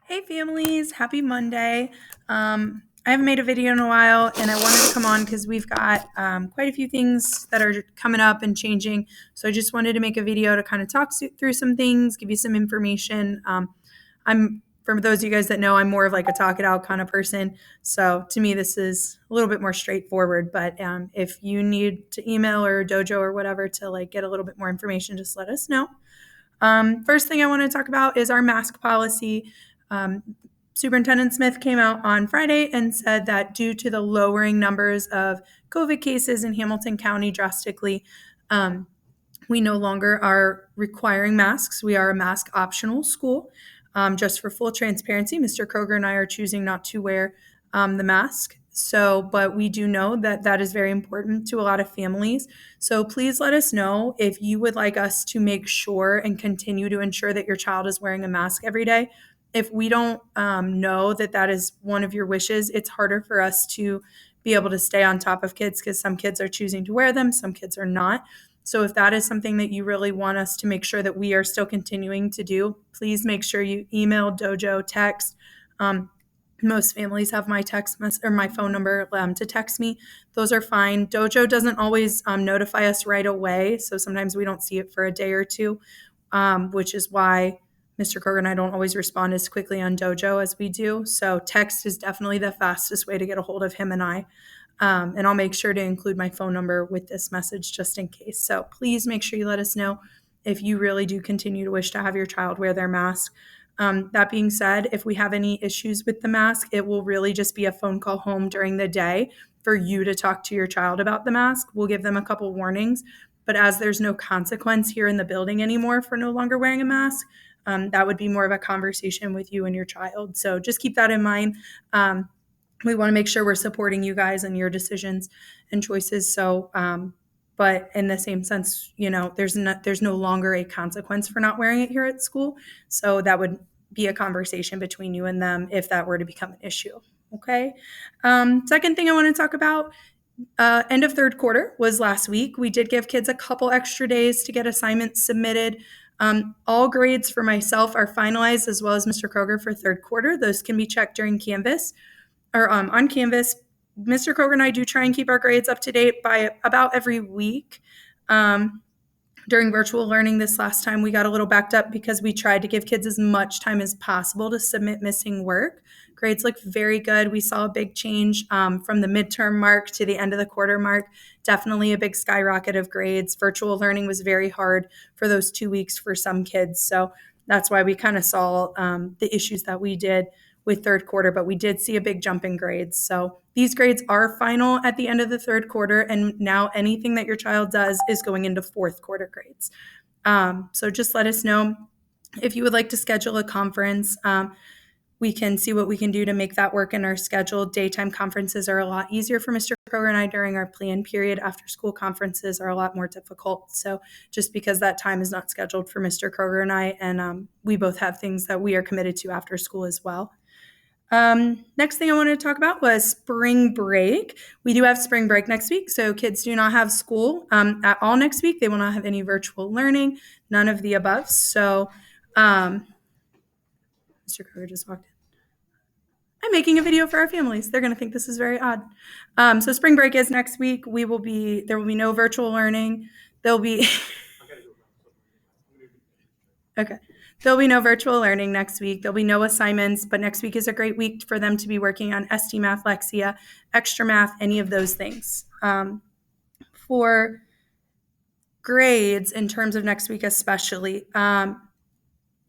Hey families, happy Monday. I haven't made a video in a while and I wanted to come on because we've got quite a few things that are coming up and changing. So I just wanted to make a video to kind of talk through some things, give you some information. For those of you guys that know, I'm more of like a talk it out kind of person. So to me, this is a little bit more straightforward. But if you need to email or dojo or whatever to like get a little bit more information, just let us know. First thing I want to talk about is our mask policy. Um, Superintendent Smith came out on Friday and said that due to the lowering numbers of COVID cases in Hamilton County drastically, we no longer are requiring masks. We are a mask optional school. Just for full transparency, Mr. Kroger and I are choosing not to wear the mask. But we do know that that is very important to a lot of families. So please let us know if you would like us to make sure and continue to ensure that your child is wearing a mask every day. If we don't know that that is one of your wishes, it's harder for us to be able to stay on top of kids because some kids are choosing to wear them, some kids are not. So if that is something that you really want us to make sure that we are still continuing to do, please make sure you email, dojo, text. Most families have my text or my phone number to text me. Those are fine. Dojo doesn't always notify us right away, so sometimes we don't see it for a day or two, which is why Mr. Kroger and I don't always respond as quickly on Dojo as we do. So text is definitely the fastest way to get a hold of him and I. And I'll make sure to include my phone number with this message just in case. So please make sure you let us know if you really do continue to wish to have your child wear their mask. That being said, if we have any issues with the mask, it will really just be a phone call home during the day for you to talk to your child about the mask. We'll give them a couple warnings, but as there's no consequence here in the building anymore for no longer wearing a mask, that would be more of a conversation with you and your child. So just keep that in mind. We want to make sure we're supporting you guys and your decisions and choices. But in the same sense, there's no longer a consequence for not wearing it here at school. So that would be a conversation between you and them if that were to become an issue. Okay. Second thing I want to talk about, end of third quarter was last week. We did give kids a couple extra days to get assignments submitted. All grades for myself are finalized as well as Mr. Kroger for third quarter. Those can be checked during Canvas or on Canvas. Mr. Kroger and I do try and keep our grades up to date by about every week. During virtual learning this last time, we got a little backed up because we tried to give kids as much time as possible to submit missing work. Grades look very good. We saw a big change from the midterm mark to the end of the quarter mark. Definitely a big skyrocket of grades. Virtual learning was very hard for those 2 weeks for some kids. So that's why we kind of saw the issues that we did with third quarter, but we did see a big jump in grades. So these grades are final at the end of the third quarter, and now anything that your child does is going into fourth quarter grades. So just let us know if you would like to schedule a conference. We can see what we can do to make that work in our schedule. Daytime conferences are a lot easier for Mr. Kroger and I during our plan period. After school conferences are a lot more difficult. So just because that time is not scheduled for Mr. Kroger and I, and we both have things that we are committed to after school as well. Next thing I wanted to talk about was spring break. We do have spring break next week, so kids do not have school at all next week. They will not have any virtual learning, none of the above. So Mr. Kroger just walked in. I'm making a video for our families. They're going to think this is very odd. So spring break is next week. There will be no virtual learning. There'll be okay. There'll be no virtual learning next week. There'll be no assignments, but next week is a great week for them to be working on ST Math, Lexia, Extra Math, any of those things. For grades, in terms of next week especially,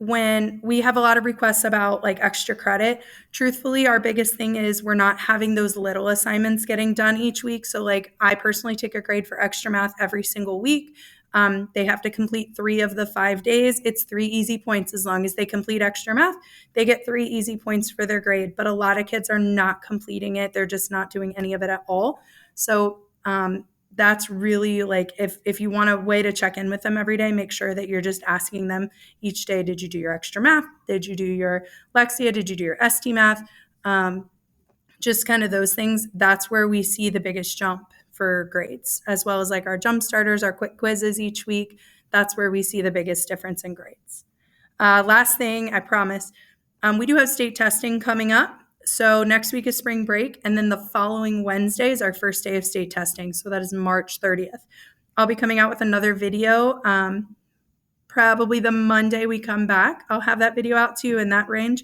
when we have a lot of requests about like extra credit, truthfully, our biggest thing is we're not having those little assignments getting done each week. So like I personally take a grade for Extra Math every single week. They have to complete 3 of the 5 days. It's 3 easy points. As long as they complete Extra Math, they get 3 easy points for their grade. But a lot of kids are not completing it. They're just not doing any of it at all. So that's really like if you want a way to check in with them every day, make sure that you're just asking them each day, did you do your Extra Math? Did you do your Lexia? Did you do your ST Math? Just kind of those things. That's where we see the biggest jump for grades, as well as like our jump starters, our quick quizzes each week. That's where we see the biggest difference in grades. Last thing, I promise, We do have state testing coming up. So next week is spring break, and then the following Wednesday is our first day of state testing. So that is March 30th. I'll be coming out with another video probably the Monday we come back. I'll have that video out to you in that range.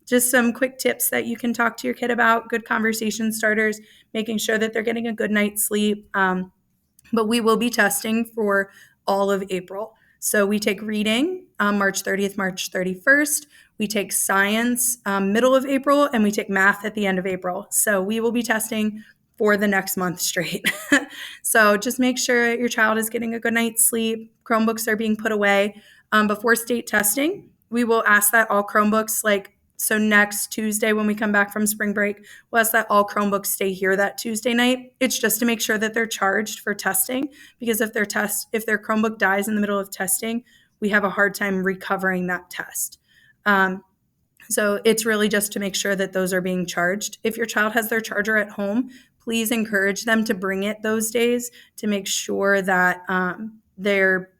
Just some quick tips that you can talk to your kid about, good conversation starters, making sure that they're getting a good night's sleep. But we will be testing for all of April. So we take reading March 30th, March 31st. We take science middle of April, and we take math at the end of April. So we will be testing for the next month straight. So just make sure your child is getting a good night's sleep. Chromebooks are being put away. Before state testing, we will ask that all Chromebooks, so next Tuesday when we come back from spring break, we'll ask that all Chromebooks stay here that Tuesday night. It's just to make sure that they're charged for testing, because if their Chromebook dies in the middle of testing, we have a hard time recovering that test. So it's really just to make sure that those are being charged. If your child has their charger at home, please encourage them to bring it those days to make sure that their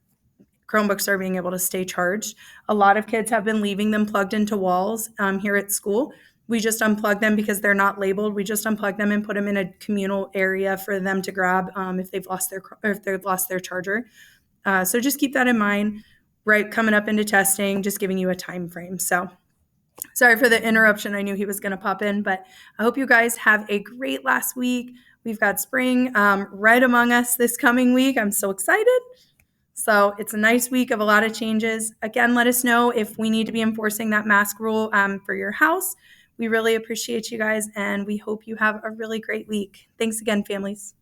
Chromebooks are being able to stay charged. A lot of kids have been leaving them plugged into walls here at school. We just unplug them because they're not labeled. We just unplug them and put them in a communal area for them to grab if they've lost their charger. So just keep that in mind. Right, coming up into testing, just giving you a time frame. So sorry for the interruption. I knew he was going to pop in, but I hope you guys have a great last week. We've got spring right among us this coming week. I'm so excited. So it's a nice week of a lot of changes. Again, let us know if we need to be enforcing that mask rule for your house. We really appreciate you guys, and we hope you have a really great week. Thanks again, families.